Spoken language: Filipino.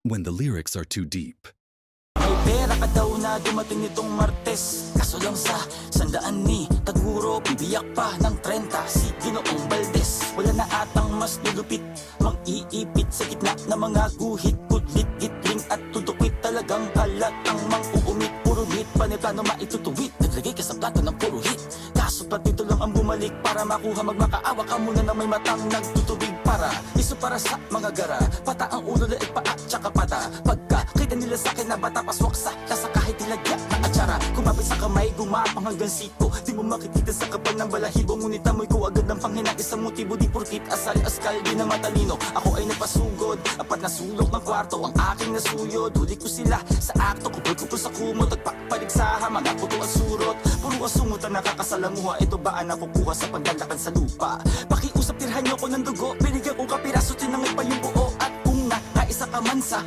when the lyrics are too deep. May pera ka daw na dumating nitong Martes. Kaso lang sa sandaan ni Taguro, bibiyak pa ng 30 si Ginoong Valdez. Wala na atang mas nilupit, mang-iipit sa gitna ng mga guhit. Kudlit, gitling at tutukwit, talagang halatang mang-uumit. Puro hit, paneplano maitutuwid, naglagay ka sa plato ng puro hit. Kaso pa dito lang ang bumalik para makuha magmakaawa ka muna na may matang nagtutubig. Para iso para sa mga gara, pata ang ulo, leeg, paa, tsaka pata. Pagka kita nila sa akin na bata, paswak sa lasa kahit tilagya na atsara. Kumapit sa kamay, gumapang hanggang siko, di mo makikita sa kapal ng balahibo. Ngunit amoy ko agad ng panghinang isang motibo. Di porkit asali askal, di na matalino. Ako ay napasugod, apat na sulok ng kwarto ang aking nasuyod. Huli ko sila sa akto, kupul-kupul sa kumot. Nagpapaligsaha, mga puto ang surot. Puro asungot ang nakakasalamuha. Ito ba ang nakukuha sa paglalakad sa lupa? Pakiusap, tirhan niyo ko ng dugo, binigyan kong kapiraso, tinangay pa yung buo. At kung nakaisa ka man sa